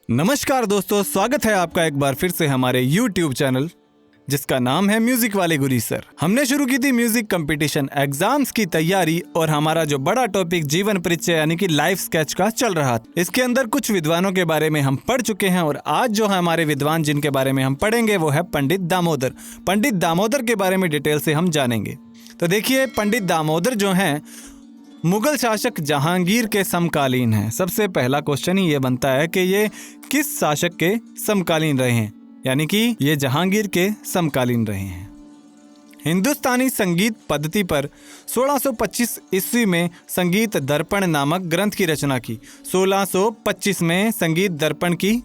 नमस्कार दोस्तों, स्वागत है आपका एक बार फिर से हमारे YouTube चैनल जिसका नाम है म्यूजिक वाले गुरी सर। हमने शुरू की थी म्यूजिक कंपटीशन एग्जाम्स की तैयारी और हमारा जो बड़ा टॉपिक जीवन परिचय यानी कि लाइफ स्केच का चल रहा था। इसके अंदर कुछ विद्वानों के बारे में हम पढ़ चुके हैं और आज जो है हमारे विद्वान जिनके बारे में हम पढ़ेंगे वो है पंडित दामोदर। पंडित दामोदर के बारे में डिटेल से हम जानेंगे। तो देखिए, पंडित दामोदर जो हैं मुगल शासक जहांगीर के समकालीन हैं। सबसे पहला क्वेश्चन ही ये बनता है कि ये किस शासक के समकालीन रहे हैं, यानी कि ये जहांगीर के समकालीन रहे हैं। हिंदुस्तानी संगीत पद्धति पर 1625 ईस्वी में संगीत दर्पण नामक ग्रंथ की रचना की। 1625 में संगीत दर्पण की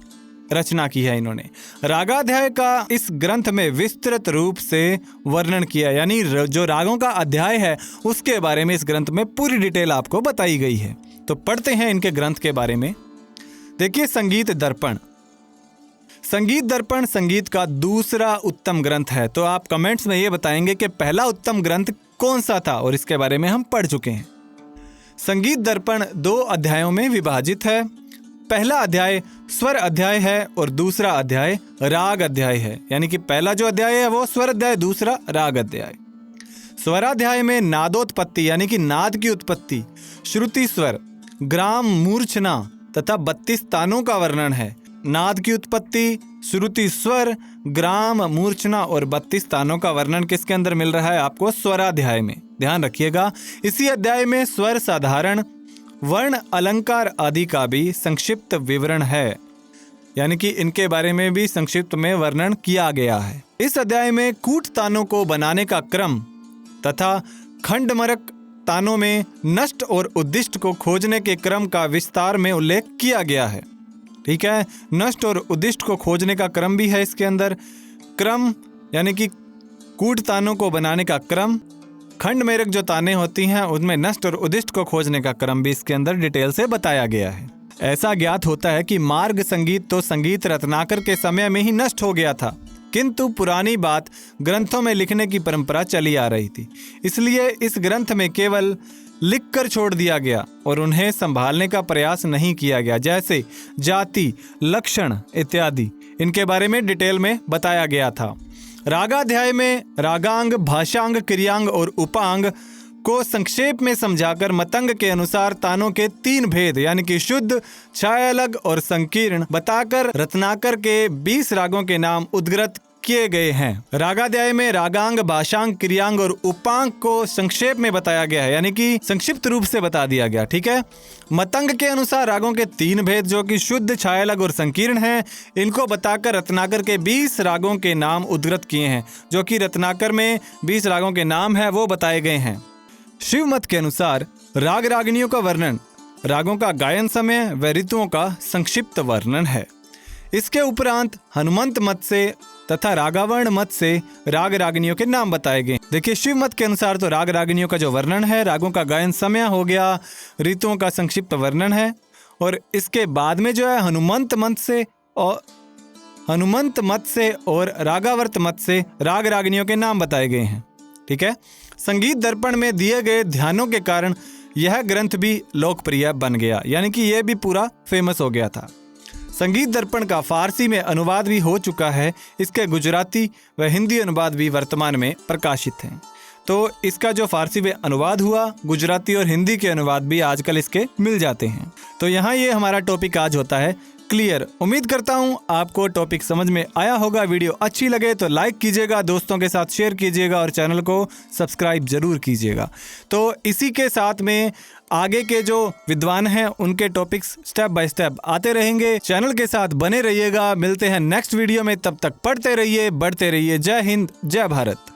रचना की है इन्होंने। रागाध्याय का इस ग्रंथ में विस्तृत रूप से वर्णन किया, यानी जो रागों का अध्याय है उसके बारे में इस ग्रंथ में पूरी डिटेल आपको बताई गई है। तो पढ़ते हैं इनके ग्रंथ के बारे में। देखिए, संगीत दर्पण। संगीत दर्पण संगीत का दूसरा उत्तम ग्रंथ है। तो आप कमेंट्स में ये बताएंगे कि पहला उत्तम ग्रंथ कौन सा था, और इसके बारे में हम पढ़ चुके हैं। संगीत दर्पण 2 अध्यायों में विभाजित है। पहला अध्याय स्वर अध्याय है और दूसरा अध्याय राग अध्याय है, यानी कि पहला जो अध्याय है वो स्वर अध्याय, दूसरा राग अध्याय। स्वराध्याय में नादोत्पत्ति यानी कि नाद की उत्पत्ति, श्रुति स्वर, ग्राम, मूर्छना तथा 32 तानों का वर्णन है। नाद की उत्पत्ति, श्रुति स्वर, ग्राम, मूर्छना और 32 तानों का वर्णन किसके अंदर मिल रहा है आपको? स्वराध्याय में। ध्यान रखिएगा, इसी अध्याय में स्वर साधारण, वर्ण, अलंकार आदि का भी संक्षिप्त विवरण है, यानी कि इनके बारे में भी संक्षिप्त में वर्णन किया गया है। इस अध्याय में कूट तानों को बनाने का क्रम तथा खंडमरक तानों में नष्ट और उद्दिष्ट को खोजने के क्रम का विस्तार में उल्लेख किया गया है। ठीक है, नष्ट और उद्दिष्ट को खोजने का क्रम भी है इसके अंदर। क्रम यानी कि कूट तानों को बनाने का क्रम, खंड मेरक जो ताने होती हैं उनमें नष्ट और उद्दिष्ट को खोजने का क्रम भी इसके अंदर डिटेल से बताया गया है। ऐसा ज्ञात होता है कि मार्ग संगीत तो संगीत रत्नाकर के समय में ही नष्ट हो गया था, किंतु पुरानी बात ग्रंथों में लिखने की परंपरा चली आ रही थी, इसलिए इस ग्रंथ में केवल लिखकर छोड़ दिया गया और उन्हें संभालने का प्रयास नहीं किया गया। जैसे जाति, लक्षण इत्यादि इनके बारे में डिटेल में बताया गया था। रागाध्याय में रागांग, भाषांग, क्रियांग और उपांग को संक्षेप में समझाकर मतंग के अनुसार तानों के 3 भेद यानी कि शुद्ध, छायालग और संकीर्ण बताकर रत्नाकर के 20 रागों के नाम उद्गृत किए गए हैं। रागाध्याय में रागांग, भाषांग, क्रियांग और उपांग को संक्षेप में बताया गया है, यानी कि संक्षिप्त रूप से बता दिया गया। ठीक है। मतंग के अनुसार रागों के 3 भेद जो कि शुद्ध, छायालग और संकीर्ण हैं, इनको बताकर रत्नाकर के 20 रागों के नाम उद्गृत किए हैं। जो कि रत्नाकर में 20 रागों के नाम है वो बताए गए हैं। शिव मत के अनुसार राग रागिनियों का वर्णन, रागों का गायन समय व ऋतुओं का संक्षिप्त वर्णन है। इसके उपरांत हनुमंत मत से तथा रागावर्ण मत से राग रागिनियों के नाम बताए गए। देखिए, शिव मत के अनुसार तो राग रागिनियों का जो वर्णन है, रागों का गायन समय हो गया, ऋतुओं का संक्षिप्त वर्णन है, और इसके बाद में जो है हनुमंत मत से और रागावर्त मत से राग रागिनियों के नाम बताए गए हैं। ठीक है। संगीत दर्पण में दिए गए ध्यानों के कारण यह ग्रंथ भी लोकप्रिय बन गया, यानी कि यह भी पूरा फेमस हो गया था। संगीत दर्पण का फारसी में अनुवाद भी हो चुका है। इसके गुजराती व हिंदी अनुवाद भी वर्तमान में प्रकाशित हैं। तो इसका जो फारसी में अनुवाद हुआ, गुजराती और हिंदी के अनुवाद भी आजकल इसके मिल जाते हैं। तो यहाँ ये हमारा टॉपिक आज होता है क्लियर। उम्मीद करता हूँ आपको टॉपिक समझ में आया होगा। वीडियो अच्छी लगे तो लाइक कीजिएगा, दोस्तों के साथ शेयर कीजिएगा और चैनल को सब्सक्राइब जरूर कीजिएगा। तो इसी के साथ में आगे के जो विद्वान हैं उनके टॉपिक्स स्टेप बाय स्टेप आते रहेंगे। चैनल के साथ बने रहिएगा। मिलते हैं नेक्स्ट वीडियो में, तब तक पढ़ते रहिए, बढ़ते रहिए। जय हिंद, जय भारत।